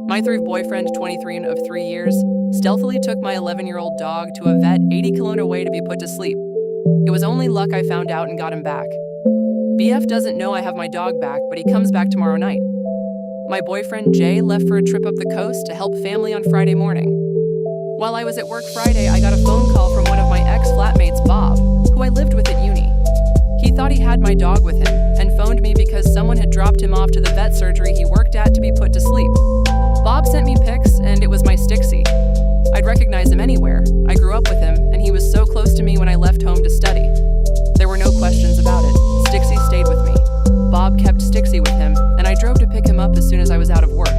My third boyfriend, 23 of 3 years, stealthily took my 11-year-old dog to a vet 80 km away to be put to sleep. It was only luck I found out and got him back. BF doesn't know I have my dog back, but he comes back tomorrow night. My boyfriend, Jay, left for a trip up the coast to help family on Friday morning. While I was at work Friday, I got a phone call from one of my ex-flatmates, Bob, who I lived with at uni. He thought he had my dog with him and phoned me because someone had dropped him off to the vet surgery he worked at to be put to sleep. Bob sent me pics, and it was my Stixie. I'd recognize him anywhere. I grew up with him, and he was so close to me when I left home to study. There were no questions about it. Stixie stayed with me. Bob kept Stixie with him, and I drove to pick him up as soon as I was out of work.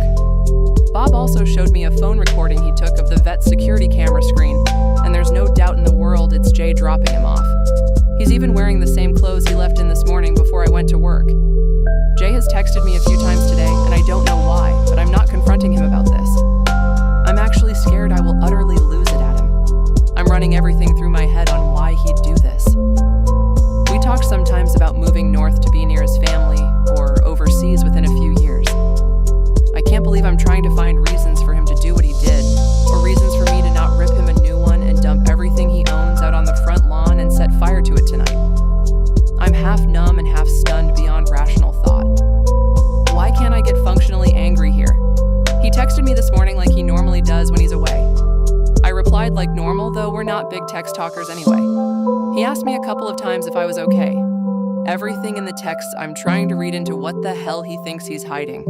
Bob also showed me a phone recording he took of the vet's security camera screen, and there's no doubt in the world it's Jay dropping him off. He's even wearing the same clothes he left in this morning before I went to work. Jay has texted me a few times today, and I don't know why, but I'm not confronting him about this. I'm actually scared I will utterly lose it at him. I'm running everything through my head on why he'd do this. We talk sometimes about moving north to be near his family, or overseas within a few years. I can't believe I'm trying to find reasons for him to do what he did, or reasons for me to not rip him a new one and dump everything he owns out on the front lawn and set fire to it tonight. I'm half numb and half stunned beyond rational thought. Why can't I get functionally angry here? He texted me this morning like he normally does when he's away. I replied like normal, though we're not big text talkers anyway. He asked me a couple of times if I was okay. Everything in the text I'm trying to read into what the hell he thinks he's hiding.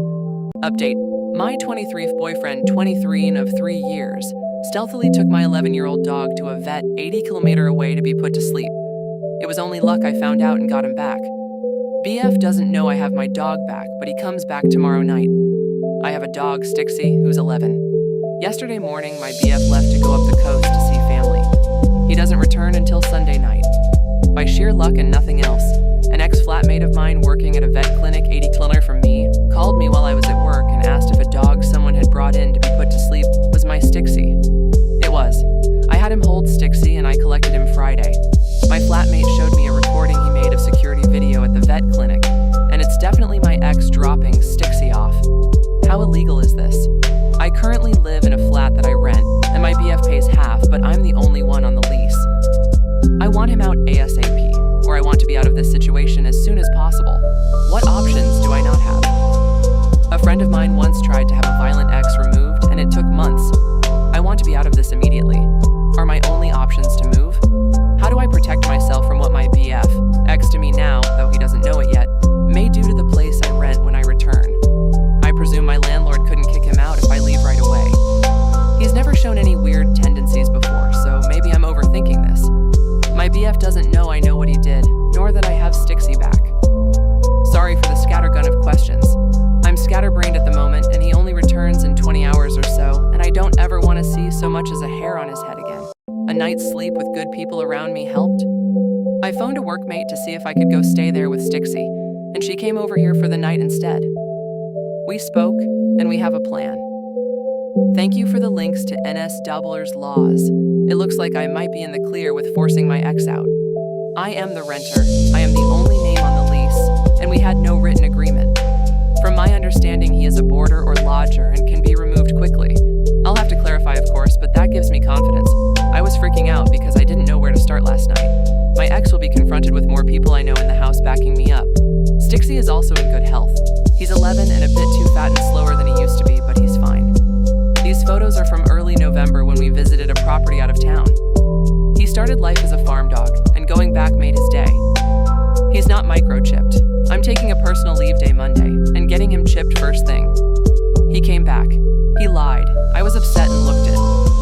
Update. My 23th boyfriend, 23 of 3 years, stealthily took my 11-year-old dog to a vet 80 km away to be put to sleep. It was only luck I found out and got him back. BF doesn't know I have my dog back, but he comes back tomorrow night. I have a dog, Stixie, who's 11. Yesterday morning, my BF left to go up the coast to see family. He doesn't return until Sunday night. By sheer luck and nothing else, an ex-flatmate of mine working at a vet clinic 80 km from me called me while I was at work and asked if a dog someone had brought in to be put to sleep was my Stixie. It was. I had him hold Stixie and I collected him Friday. My flatmate showed me a recording he made of security video at the vet clinic, and it's definitely my ex dropping Stixie off. How illegal is this? I currently live in a flat that I rent, and my BF pays half, but I'm the only one on the lease. I want him out ASAP, or I want to be out of this situation as soon as possible. What options do I not have? A friend of mine once tried to have a violent ex removed, and it took months. I want to be out of this immediately. Are my only options to move? How do I protect myself from what my BF, ex to me now, though he doesn't know it yet, may do to the place I rent when I return? I presume my landlord couldn't kick him out if I leave right away. He's never shown any weird tendencies before, so maybe I'm overthinking this. My BF doesn't know I know what he did, nor that I have Stixie back. Sorry for the scattergun of questions. I'm scatterbrained at the moment, and he only returns in 20 hours or so, and I don't ever want to see so much as a hair on his head again. A night's sleep with good people around me helped. I phoned a workmate to see if I could go stay there with Stixie, and she came over here for the night instead. We spoke, and we have a plan. Thank you for the links to NS Doubler's laws. It looks like I might be in the clear with forcing my ex out. I am the renter. I am the only name on the lease, and we had no written agreement. From my understanding, he is a boarder or lodger and can be removed quickly. I'll have to clarify, of course, but that gives me confidence. I was freaking out because I didn't know where to start last night. My ex will be confronted with more people I know in the house backing me up. Stixie is also in good health. He's 11 and a bit too fat and slower than he used to be, but he's fine. These photos are from early November when we visited a property out of town. He started life as a farm dog, and going back made his day. He's not microchipped. I'm taking a personal leave day Monday, and getting him chipped first thing. He came back. He lied. I was upset and looked it.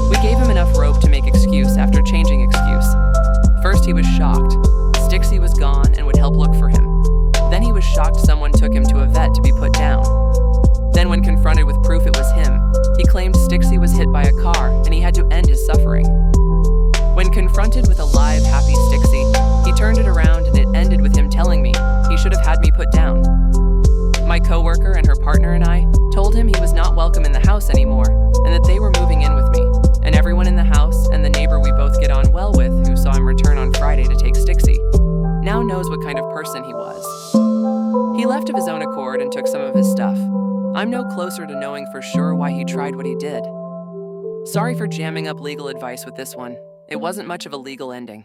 We gave him enough rope to make excuse after changing excuse. First he was shocked. Stixie was gone and would help look for him. Then he was shocked someone took him to a vet to be put down. Then when confronted with proof it was him, he claimed Stixie was hit by a car and he had to end his suffering. When confronted with a live, happy Stixie, he turned it around and it ended with him telling me he should have had me put down. My coworker and her partner and I told him he was not welcome in the house anymore and that they were moving in with me, and everyone in the house and the neighbor we both get on well with who saw him return on Friday to take Stixie now knows what kind of person he was. He left of his own accord and took some of his stuff. I'm no closer to knowing for sure why he tried what he did. Sorry for jamming up legal advice with this one. It wasn't much of a legal ending.